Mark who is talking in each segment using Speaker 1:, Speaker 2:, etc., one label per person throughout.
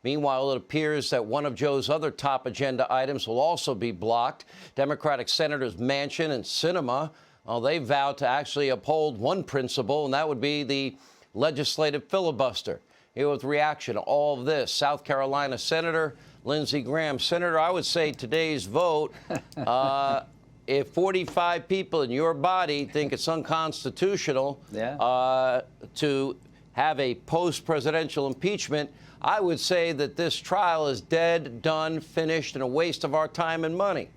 Speaker 1: Meanwhile, it appears that one of Joe's other top agenda items will also be blocked. Democratic Senators Manchin and Sinema, well, they vowed to actually uphold one principle, and that would be the legislative filibuster. Here with reaction to all of this, South Carolina Senator Lindsey Graham. Senator, I would say today's vote, if 45 people in your body think it's unconstitutional to have a post-presidential impeachment, I would say that this trial is dead, done, finished, and a waste of our time and money.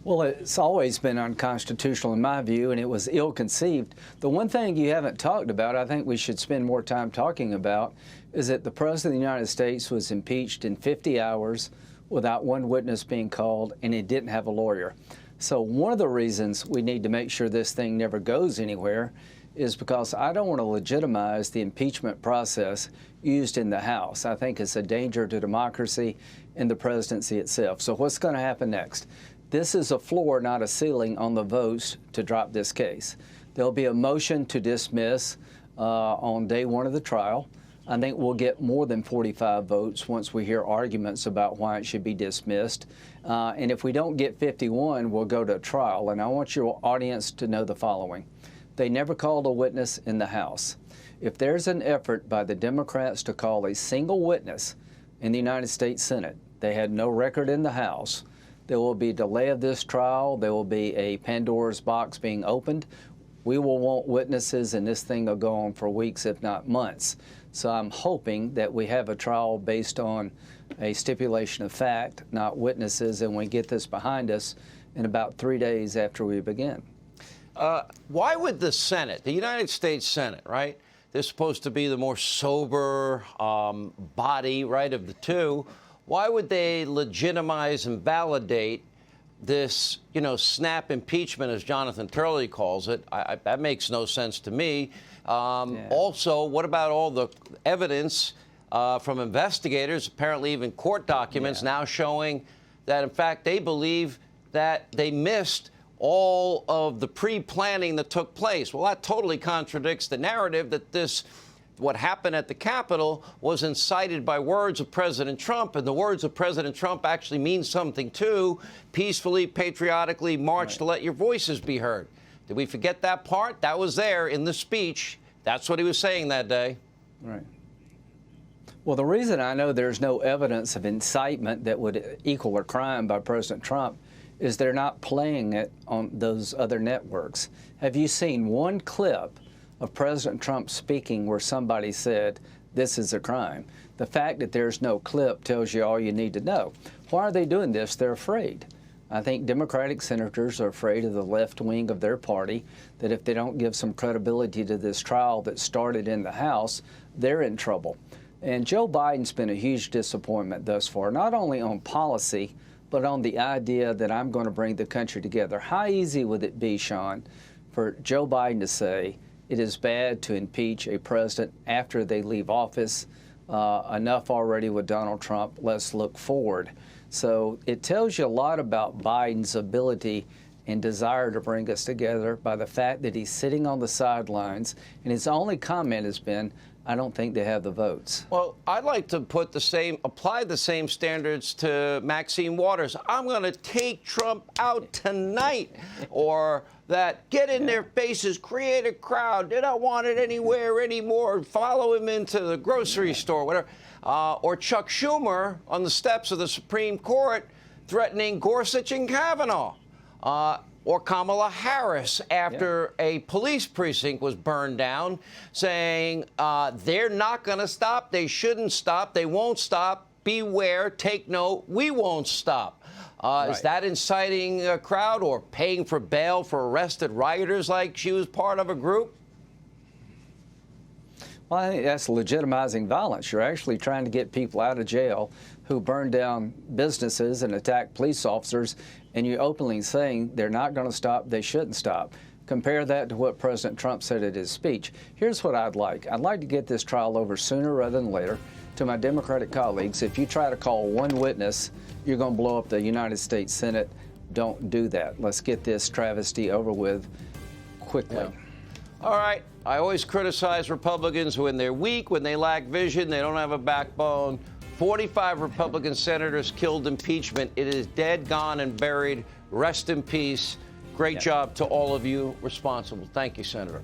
Speaker 2: Well, it's always been unconstitutional in my view, and it was ill-conceived. The one thing you haven't talked about, I think we should spend more time talking about, is that the President of the United States was impeached in 50 hours without one witness being called, and he didn't have a lawyer. So one of the reasons we need to make sure this thing never goes anywhere is because I don't want to legitimize the impeachment process used in the House. I think it's a danger to democracy and the presidency itself. So what's going to happen next? This is a floor, not a ceiling, on the votes to drop this case. There'll be a motion to dismiss on day one of the trial. I think we'll get more than 45 votes once we hear arguments about why it should be dismissed. And if we don't get 51, we'll go to trial. And I want your audience to know the following. They never called a witness in the House. If there's an effort by the Democrats to call a single witness in the United States Senate, they had no record in the House. There will be delay of this trial. There will be a Pandora's box being opened. We will want witnesses, and this thing will go on for weeks, if not months. So I'm hoping that we have a trial based on a stipulation of fact, not witnesses, and we get this behind us in about 3 days after we begin.
Speaker 1: Why would the Senate, the United States Senate, right? They're supposed to be the more sober body, right, of the two. Why would they legitimize and validate this, snap impeachment, as Jonathan Turley calls it? That makes no sense to me. Also, what about all the evidence from investigators, apparently even court documents now showing that, in fact, they believe that they missed all of the pre-planning that took place? Well, that totally contradicts the narrative that what happened at the Capitol was incited by words of President Trump, and the words of President Trump actually mean something too. Peacefully, patriotically march to let your voices be heard. Did we forget that part? That was there in the speech. That's what he was saying that day.
Speaker 2: Right. Well, the reason I know there's no evidence of incitement that would equal a crime by President Trump is they're not playing it on those other networks. Have you seen one clip of President Trump speaking where somebody said, this is a crime? The fact that there's no clip tells you all you need to know. Why are they doing this? They're afraid. I think Democratic senators are afraid of the left wing of their party, that if they don't give some credibility to this trial that started in the House, they're in trouble. And Joe Biden's been a huge disappointment thus far, not only on policy, but on the idea that I'm going to bring the country together. How easy would it be, Sean, for Joe Biden to say it is bad to impeach a president after they leave office? Enough already with Donald Trump. Let's look forward. So it tells you a lot about Biden's ability and desire to bring us together by the fact that he's sitting on the sidelines, and his only comment has been, I don't think they have the votes.
Speaker 1: Well, I'd like to apply the same standards to Maxine Waters. I'm going to take Trump out tonight. Or that get in their faces, create a crowd. They don't want it anywhere anymore. Follow him into the grocery store, whatever. Or Chuck Schumer on the steps of the Supreme Court threatening Gorsuch and Kavanaugh. Or Kamala Harris after a police precinct was burned down, saying they're not going to stop, they shouldn't stop, they won't stop, beware, take note, we won't stop. Is that inciting a crowd or paying for bail for arrested rioters like she was part of a group?
Speaker 2: Well, I think that's legitimizing violence. You're actually trying to get people out of jail who burned down businesses and attacked police officers, and you're openly saying they're not going to stop, they shouldn't stop. Compare that to what President Trump said at his speech. Here's what I'd like. I'd like to get this trial over sooner rather than later. To my Democratic colleagues, if you try to call one witness, you're going to blow up the United States Senate. Don't do that. Let's get this travesty over with quickly.
Speaker 1: All right. I always criticize Republicans when they're weak, when they lack vision, they don't have a backbone. 45 Republican senators killed impeachment. It is dead, gone, and buried. Rest in peace. Great job to all of you responsible. Thank you, Senator.